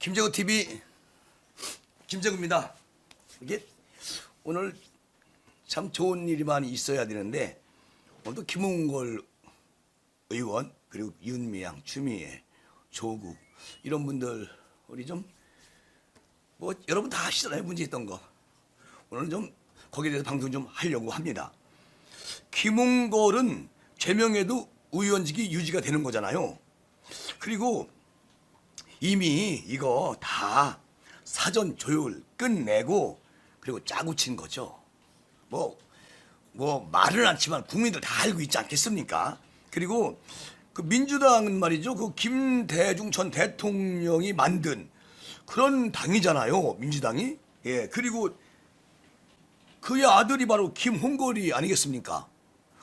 김재구 TV 김재구입니다. 이게 오늘 참 좋은 일이 많이 있어야 되는데 오늘도 김홍걸 의원 그리고 윤미향, 추미애, 조국 이런 분들 우리 좀 뭐 여러분 다 아시잖아요. 문제 있던 거. 오늘 좀 거기에 대해서 방송 좀 하려고 합니다. 김홍걸은 죄명에도 의원직이 유지가 되는 거잖아요. 그리고 이미 이거 다 사전 조율 끝내고 그리고 짜고 친 거죠. 뭐 말은 않지만 국민들 다 알고 있지 않겠습니까? 그리고 그 민주당은 말이죠. 그 김대중 전 대통령이 만든 그런 당이잖아요. 민주당이. 예. 그리고 그의 아들이 바로 김홍걸이 아니겠습니까?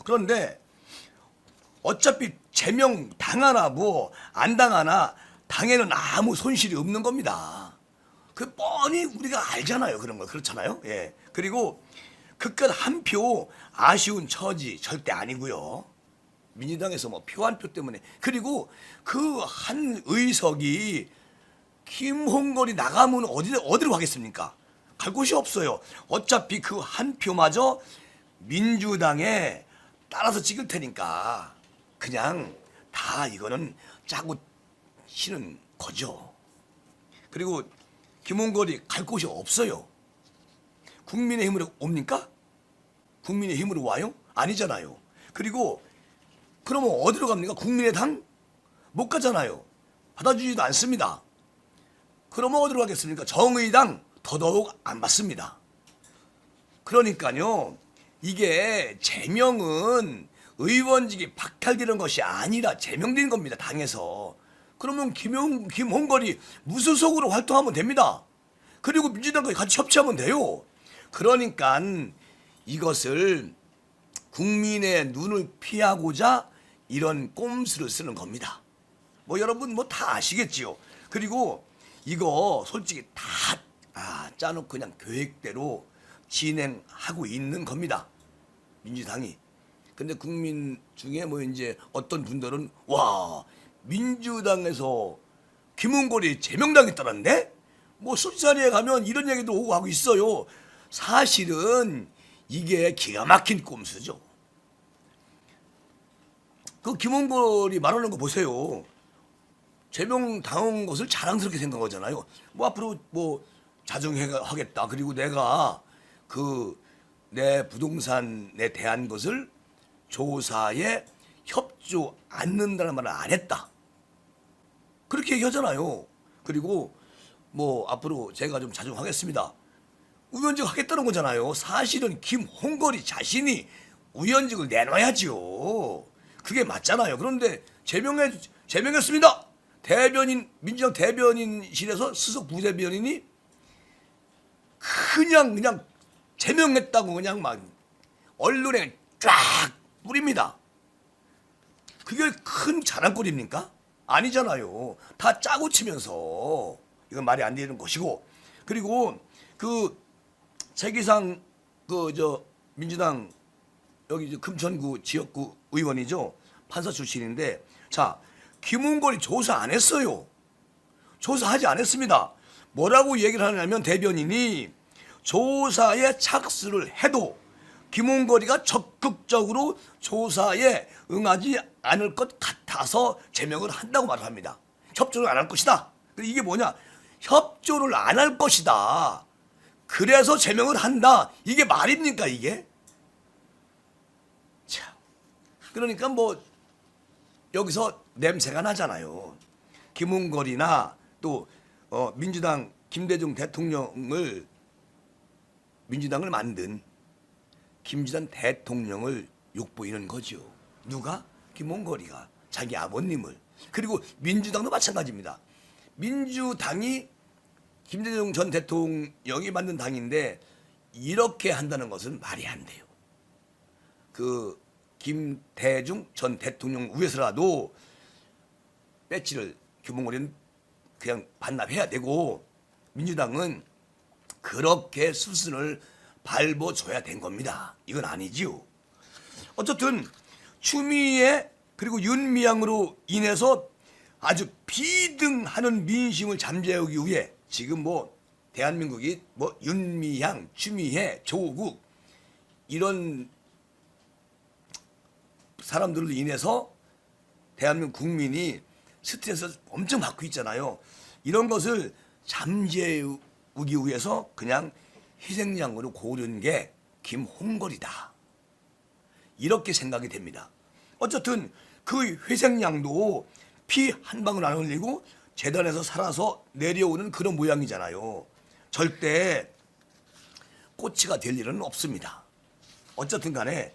그런데 어차피 제명 당하나 뭐 안 당하나 당에는 아무 손실이 없는 겁니다. 그 뻔히 우리가 알잖아요. 그런 거 그렇잖아요. 예. 그리고 그깟 한 표 아쉬운 처지 절대 아니고요. 민주당에서 뭐 표 한 표 때문에 그리고 그 한 의석이 김홍걸이 나가면 어디로 가겠습니까? 갈 곳이 없어요. 어차피 그 한 표마저 민주당에 따라서 찍을 테니까 그냥 다 이거는 짜고 치는 거죠. 그리고 김홍걸이 갈 곳이 없어요. 국민의힘으로 옵니까? 국민의힘으로 와요? 아니잖아요. 그리고 그러면 어디로 갑니까? 국민의당? 못 가잖아요. 받아주지도 않습니다. 그러면 어디로 가겠습니까? 정의당 더더욱 안 받습니다. 그러니까요. 이게 제명은 의원직이 박탈되는 것이 아니라 제명된 겁니다. 당에서. 그러면 김홍걸이 무소속으로 활동하면 됩니다. 그리고 민주당과 같이 협치하면 돼요. 그러니까 이것을 국민의 눈을 피하고자 이런 꼼수를 쓰는 겁니다. 뭐 여러분 뭐 다 아시겠지요. 그리고 이거 솔직히 다 짜놓고 그냥 계획대로 진행하고 있는 겁니다. 민주당이. 근데 국민 중에 뭐 이제 어떤 분들은 와 민주당에서 김홍걸이 제명당했다는데 뭐 술자리에 가면 이런 얘기도 오고 하고 있어요. 사실은 이게 기가 막힌 꼼수죠. 그 김홍걸이 말하는 거 보세요. 제명당한 것을 자랑스럽게 생각하잖아요. 뭐 앞으로 뭐 자정하겠다. 그리고 내가 그 내 부동산에 대한 것을 조사에 협조 않는다는 말을 안 했다. 그렇게 얘기하잖아요. 그리고 뭐 앞으로 제가 좀 자중하겠습니다. 의원직 하겠다는 거잖아요. 사실은 김홍걸이 자신이 의원직을 내놔야지요. 그게 맞잖아요. 그런데 제명했습니다. 대변인 민주당 대변인실에서 수석 부대변인이 그냥 제명했다고 그냥 막 언론에 쫙 뿌립니다. 그게 큰 자랑거리입니까? 아니잖아요. 다 짜고 치면서 이건 말이 안 되는 것이고 그리고 그 최기상 민주당 여기 금천구 지역구 의원이죠. 판사 출신인데 자 김홍걸이 조사 안 했어요. 조사하지 않았습니다. 뭐라고 얘기를 하냐면 대변인이 조사에 착수를 해도 김홍걸이가 적극적으로 조사에 응하지 않을 것 같아서 제명을 한다고 말을 합니다. 협조를 안 할 것이다. 이게 뭐냐? 협조를 안 할 것이다. 그래서 제명을 한다. 이게 말입니까 이게? 참. 그러니까 뭐 여기서 냄새가 나잖아요. 김홍걸이나 또 민주당 김대중 대통령을 민주당을 만든 김주단 대통령을 욕보이는 거죠. 누가? 김홍걸이가 자기 아버님을. 그리고 민주당도 마찬가지입니다. 민주당이 김대중 전 대통령이 만든 당인데 이렇게 한다는 것은 말이 안 돼요. 그 김대중 전 대통령 위해서라도 배지를 김홍걸이는 그냥 반납해야 되고 민주당은 그렇게 수순을 밟아줘야 된 겁니다. 이건 아니지요. 어쨌든 추미애 그리고 윤미향으로 인해서 아주 비등하는 민심을 잠재우기 위해 지금 뭐 대한민국이 뭐 윤미향, 추미애, 조국 이런 사람들로 인해서 대한민국 국민이 스트레스 엄청 받고 있잖아요. 이런 것을 잠재우기 위해서 그냥 희생양으로 고른 게 김홍걸이다. 이렇게 생각이 됩니다. 어쨌든 그 희생양도 피 한 방울 안 흘리고 재단에서 살아서 내려오는 그런 모양이잖아요. 절대 꼬치가 될 일은 없습니다. 어쨌든 간에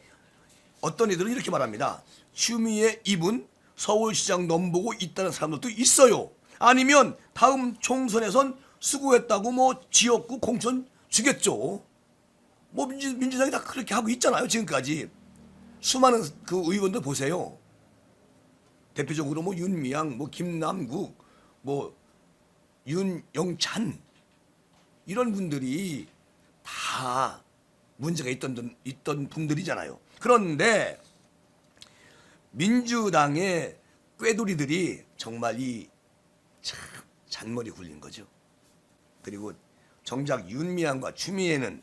어떤 이들은 이렇게 말합니다. 추미애 입은 서울시장 넘보고 있다는 사람들도 있어요. 아니면 다음 총선에선 수고했다고 뭐 지역구 공천 주겠죠. 뭐 민주당이 다 그렇게 하고 있잖아요. 지금까지 수많은 그 의원들 보세요. 대표적으로 뭐 윤미향, 뭐 김남국, 뭐 윤영찬 이런 분들이 다 문제가 있던 분들이잖아요. 그런데 민주당의 꾀돌이들이 정말 이 참 잔머리 굴린 거죠. 그리고 정작 윤미향과 추미애는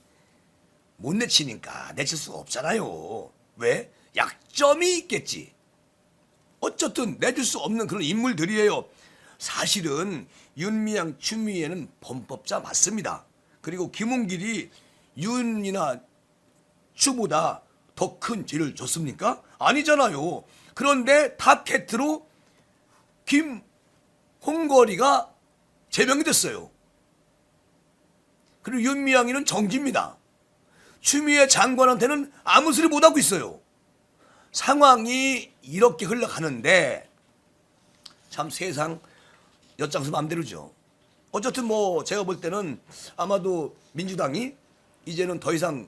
못 내치니까 내칠 수가 없잖아요. 왜? 약점이 있겠지. 어쨌든 내줄 수 없는 그런 인물들이에요. 사실은 윤미향, 추미애는 범법자 맞습니다. 그리고 김홍길이 윤이나 추보다 더 큰 죄를 졌습니까? 아니잖아요. 그런데 탑캐트로 김홍걸이가 제명이 됐어요. 그리고 윤미향이는 정지입니다. 추미애 장관한테는 아무 소리 못하고 있어요. 상황이 이렇게 흘러가는데 참 세상 엿장수 맘대로죠. 어쨌든 뭐 제가 볼 때는 아마도 민주당이 이제는 더 이상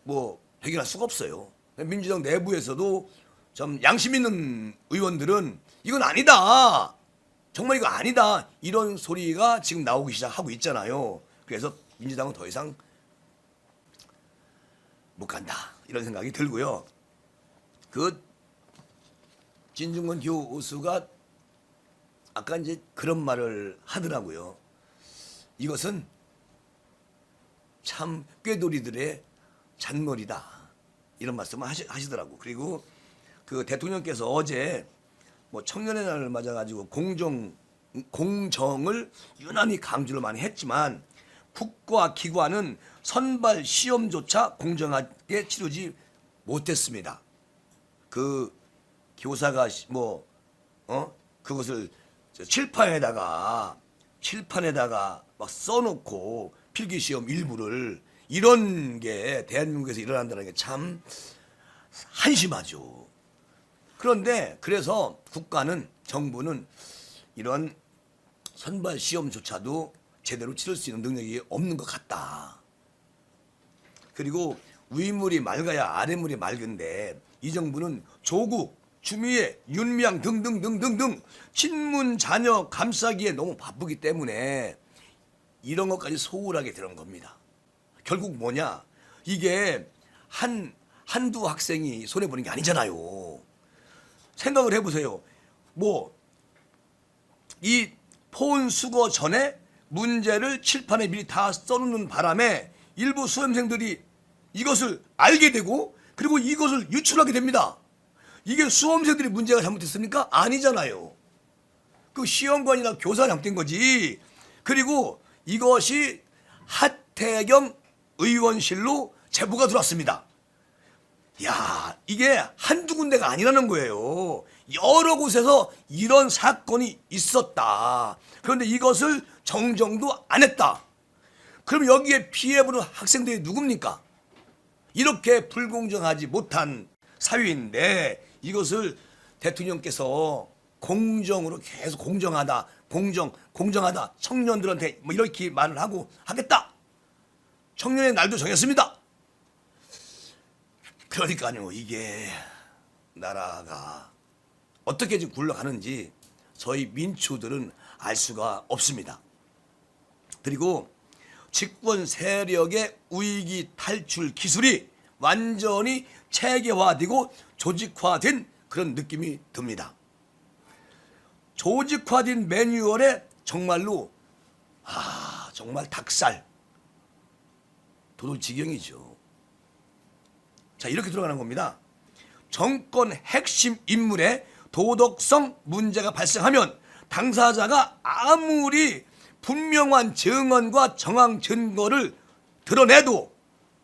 뭐 해결할 수가 없어요. 민주당 내부에서도 좀 양심 있는 의원들은 이건 아니다. 정말 이거 아니다. 이런 소리가 지금 나오기 시작하고 있잖아요. 그래서 민주당은 더 이상 못 간다. 이런 생각이 들고요. 그 진중권 교수가 아까 이제 그런 말을 하더라고요. 이것은 참 꾀돌이들의 잔머리다. 이런 말씀을 하시더라고. 그리고 그 대통령께서 어제 뭐 청년의 날을 맞아가지고 공정을 유난히 강조를 많이 했지만 국가 기관은 선발 시험조차 공정하게 치르지 못했습니다. 그 교사가 그것을 칠판에다가 막 써놓고 필기시험 일부를 이런 게 대한민국에서 일어난다는 게 참 한심하죠. 그런데 그래서 국가는 정부는 이런 선발 시험조차도 제대로 치를 수 있는 능력이 없는 것 같다. 그리고 위물이 맑아야 아래물이 맑은데 이 정부는 조국, 추미애, 윤미향 등등등등등 친문 자녀 감싸기에 너무 바쁘기 때문에 이런 것까지 소홀하게 되는 겁니다. 결국 뭐냐? 이게 한두 학생이 손해보는 게 아니잖아요. 생각을 해보세요. 뭐 이 포은 수거 전에 문제를 칠판에 미리 다 써놓는 바람에 일부 수험생들이 이것을 알게 되고 그리고 이것을 유출하게 됩니다. 이게 수험생들이 문제가 잘못됐습니까? 아니잖아요. 그 시험관이나 교사가 잘못된 거지. 그리고 이것이 하태경 의원실로 제보가 들어왔습니다. 야, 이게 한두 군데가 아니라는 거예요. 여러 곳에서 이런 사건이 있었다. 그런데 이것을 정정도 안 했다. 그럼 여기에 피해보는 학생들이 누굽니까? 이렇게 불공정하지 못한 사회인데 이것을 대통령께서 공정으로 계속 공정하다, 공정하다, 청년들한테 뭐 이렇게 말을 하고 하겠다. 청년의 날도 정했습니다. 그러니까요, 이게 나라가 어떻게 지금 굴러가는지 저희 민초들은 알 수가 없습니다. 그리고 집권 세력의 위기 탈출 기술이 완전히 체계화되고 조직화된 그런 느낌이 듭니다. 조직화된 매뉴얼에 정말로 정말 닭살 도돌 지경이죠. 자, 이렇게 들어가는 겁니다. 정권 핵심 인물의 도덕성 문제가 발생하면 당사자가 아무리 분명한 증언과 정황 증거를 드러내도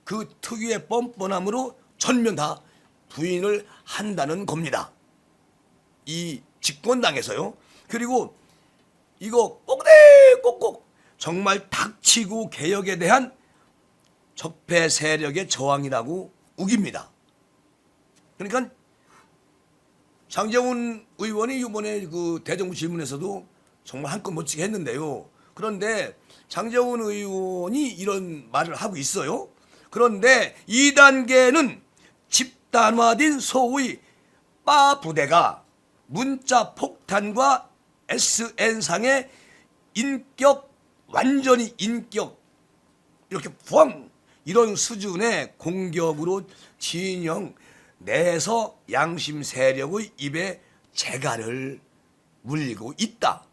그 특유의 뻔뻔함으로 전면 다 부인을 한다는 겁니다. 이 집권당에서요. 그리고 이거 꼭꼭 정말 닥치고 개혁에 대한 적폐 세력의 저항이라고 우깁니다. 그러니까 장제원 의원이 이번에 그 대정부 질문에서도 정말 한껏 멋지게 했는데요. 그런데 장제원 의원이 이런 말을 하고 있어요. 그런데 2단계는 집단화된 소위 빠 부대가 문자 폭탄과 SN상의 인격, 완전히 인격 이렇게 부황 이런 수준의 공격으로 진영 내에서 양심 세력의 입에 재갈을 물리고 있다.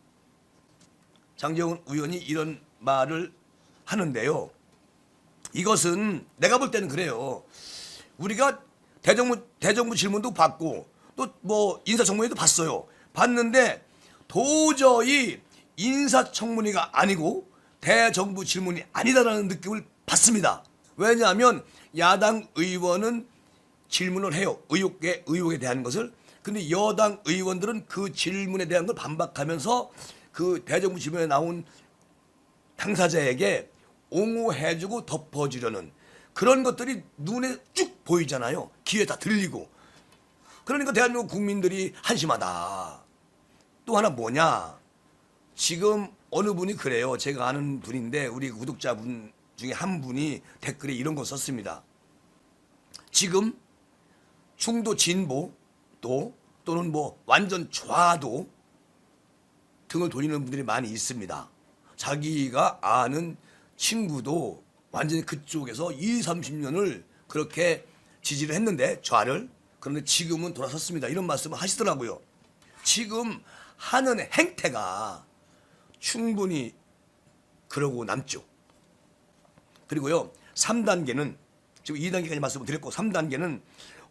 장제원 의원이 이런 말을 하는데요. 이것은 내가 볼 때는 그래요. 우리가 대정부 질문도 받고 또 뭐 인사청문회도 봤어요. 봤는데 도저히 인사청문회가 아니고 대정부 질문이 아니다라는 느낌을 받습니다. 왜냐하면 야당 의원은 질문을 해요. 의혹에 대한 것을. 근데 여당 의원들은 그 질문에 대한 걸 반박하면서 그 대정부 질문에 나온 당사자에게 옹호해주고 덮어주려는 그런 것들이 눈에 쭉 보이잖아요. 귀에 다 들리고. 그러니까 대한민국 국민들이 한심하다. 또 하나 뭐냐. 지금 어느 분이 그래요. 제가 아는 분인데 우리 구독자분 중에 한 분이 댓글에 이런 거 썼습니다. 지금 중도 진보도 또는 뭐 완전 좌도 등을 돌리는 분들이 많이 있습니다. 자기가 아는 친구도 완전히 그쪽에서 20, 30년을 그렇게 지지를 했는데 좌를 그런데 지금은 돌아섰습니다. 이런 말씀을 하시더라고요. 지금 하는 행태가 충분히 그러고 남죠. 그리고요 3단계는 지금 2단계까지 말씀을 드렸고 3단계는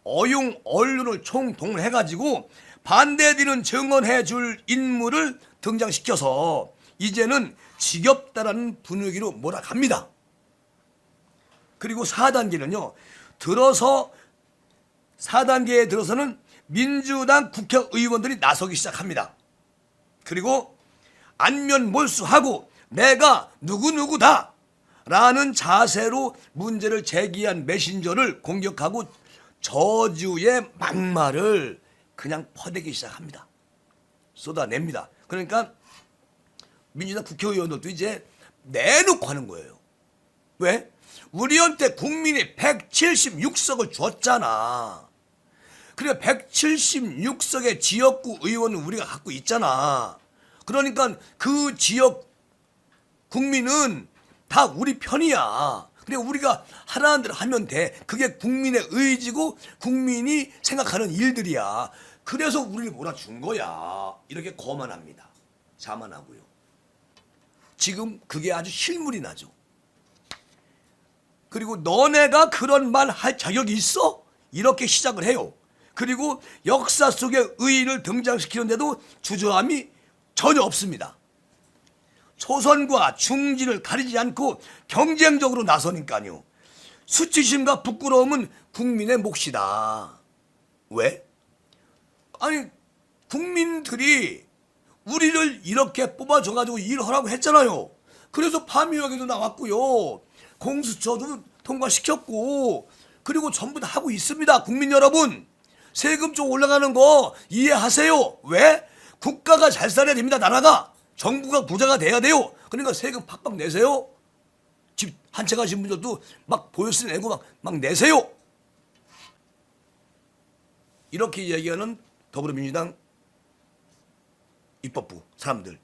어용 언론을 총동원해가지고 반대되는 증언해 줄 인물을 등장시켜서 이제는 지겹다라는 분위기로 몰아갑니다. 그리고 4단계는요. 4단계에 들어서는 민주당 국회의원들이 나서기 시작합니다. 그리고 안면 몰수하고 내가 누구누구다 라는 자세로 문제를 제기한 메신저를 공격하고 저주의 막말을 그냥 퍼대기 시작합니다. 쏟아냅니다. 그러니까 민주당 국회의원들도 이제 내놓고 하는 거예요. 왜? 우리한테 국민이 176석을 줬잖아. 그래 176석의 지역구 의원은 우리가 갖고 있잖아. 그러니까 그 지역 국민은 다 우리 편이야. 그래 우리가 하라는 대로 하면 돼. 그게 국민의 의지고 국민이 생각하는 일들이야. 그래서 우리를 몰아준 거야. 이렇게 거만합니다. 자만하고요. 지금 그게 아주 실물이 나죠. 그리고 너네가 그런 말 할 자격이 있어? 이렇게 시작을 해요. 그리고 역사 속에 의인을 등장시키는데도 주저함이 전혀 없습니다. 초선과 중진을 가리지 않고 경쟁적으로 나서니까요. 수치심과 부끄러움은 국민의 몫이다. 왜? 아니 국민들이 우리를 이렇게 뽑아줘가지고 일하라고 했잖아요. 그래서 파묘하게도 나왔고요. 공수처도 통과시켰고 그리고 전부 다 하고 있습니다. 국민 여러분 세금 좀 올라가는 거 이해하세요. 왜? 국가가 잘 살아야 됩니다. 나라가. 정부가 부자가 돼야 돼요. 그러니까 세금 팍팍 내세요. 집 한 채 가신 분들도 막 보여스 내고 막 내세요. 이렇게 이야기하는 더불어민주당 입법부 사람들.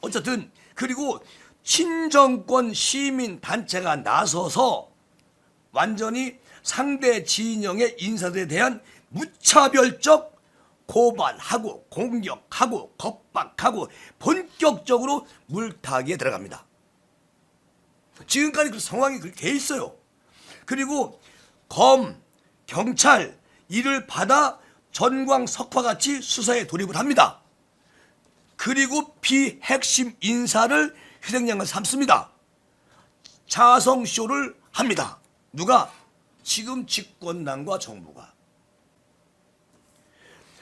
어쨌든 그리고 친정권 시민 단체가 나서서 완전히 상대 진영의 인사들에 대한 무차별적 고발하고 공격하고 겁박하고 본격적으로 물타기에 들어갑니다. 지금까지 그 상황이 그렇게 돼 있어요. 그리고 검, 경찰 이를 받아 전광석화같이 수사에 돌입을 합니다. 그리고 비핵심 인사를 희생양을 삼습니다. 자성쇼를 합니다. 누가? 지금 집권당과 정부가.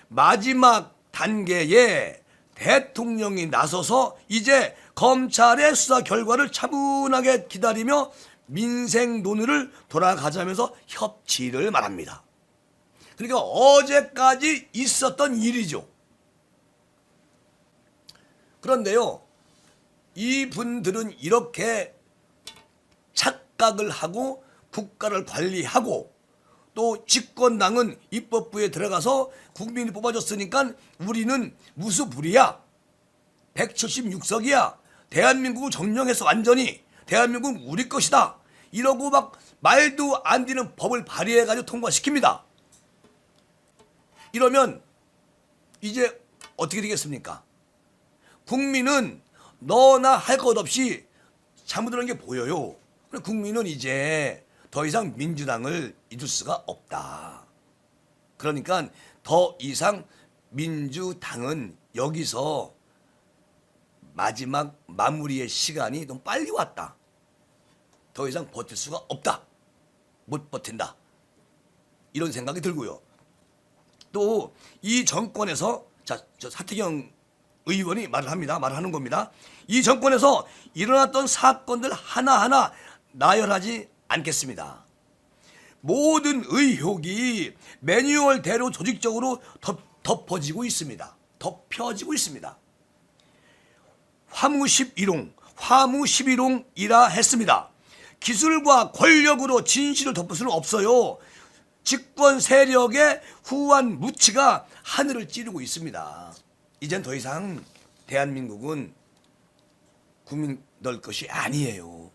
마지막 단계에 대통령이 나서서 이제 검찰의 수사 결과를 차분하게 기다리며 민생 논의를 돌아가자면서 협치를 말합니다. 그러니까 어제까지 있었던 일이죠. 그런데요, 이분들은 이렇게 착각을 하고 국가를 관리하고 또 집권당은 입법부에 들어가서 국민이 뽑아줬으니까 우리는 무수불이야. 176석이야. 대한민국을 점령해서 완전히 대한민국은 우리 것이다. 이러고 막 말도 안 되는 법을 발의해가지고 통과시킵니다. 이러면 이제 어떻게 되겠습니까? 국민은 너나 할 것 없이 잘못하는 게 보여요. 국민은 이제 더 이상 민주당을 잊을 수가 없다. 그러니까 더 이상 민주당은 여기서 마지막 마무리의 시간이 너무 빨리 왔다. 더 이상 버틸 수가 없다. 못 버틴다. 이런 생각이 들고요. 또 이 정권에서 저 사태경 의원이 말을 합니다. 말을 하는 겁니다. 이 정권에서 일어났던 사건들 하나하나 나열하지 않겠습니다. 모든 의혹이 매뉴얼대로 조직적으로 덮어지고 있습니다. 덮여지고 있습니다. 화무 11홍, 화무 11홍이라 했습니다. 기술과 권력으로 진실을 덮을 수는 없어요. 집권 세력의 후한 무치가 하늘을 찌르고 있습니다. 이젠 더 이상 대한민국은 국민들 것이 아니에요.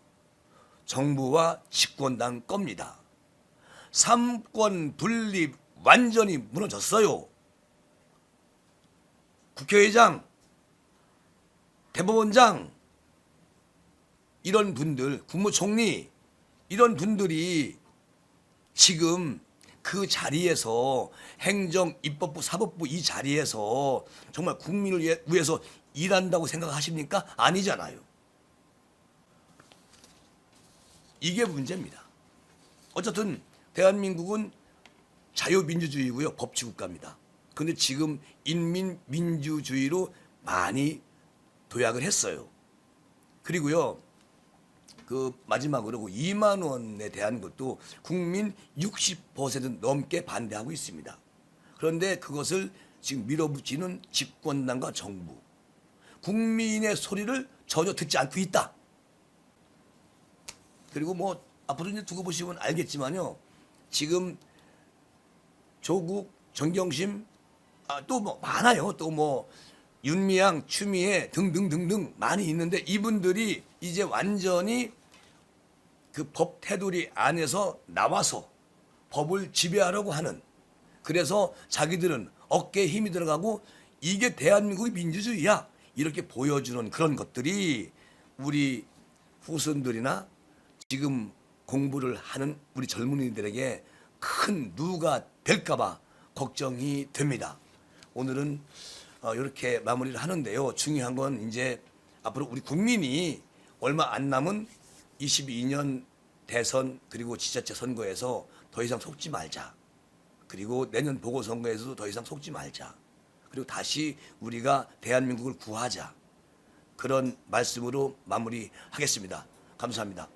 정부와 집권당 겁니다. 삼권 분립 완전히 무너졌어요. 국회의장, 대법원장 이런 분들, 국무총리 이런 분들이 지금 그 자리에서 행정, 입법부, 사법부 이 자리에서 정말 국민을 위해서 일한다고 생각하십니까? 아니잖아요. 이게 문제입니다. 어쨌든 대한민국은 자유민주주의고요. 법치국가입니다. 그런데 지금 인민민주주의로 많이 도약을 했어요. 그리고요. 그 마지막으로 2만 원에 대한 것도 국민 60% 넘게 반대하고 있습니다. 그런데 그것을 지금 밀어붙이는 집권당과 정부, 국민의 소리를 전혀 듣지 않고 있다. 그리고 뭐 앞으로 이제 두고 보시면 알겠지만요. 지금 조국, 정경심, 또 뭐 많아요. 또 뭐 윤미향, 추미애 등등등등 많이 있는데 이분들이 이제 완전히 그 법 테두리 안에서 나와서 법을 지배하려고 하는, 그래서 자기들은 어깨에 힘이 들어가고 이게 대한민국의 민주주의야 이렇게 보여주는 그런 것들이 우리 후손들이나 지금 공부를 하는 우리 젊은이들에게 큰 누가 될까봐 걱정이 됩니다. 오늘은 이렇게 마무리를 하는데요. 중요한 건 이제 앞으로 우리 국민이 얼마 안 남은 22년 대선 그리고 지자체 선거에서 더 이상 속지 말자. 그리고 내년 보궐선거에서도 더 이상 속지 말자. 그리고 다시 우리가 대한민국을 구하자. 그런 말씀으로 마무리하겠습니다. 감사합니다.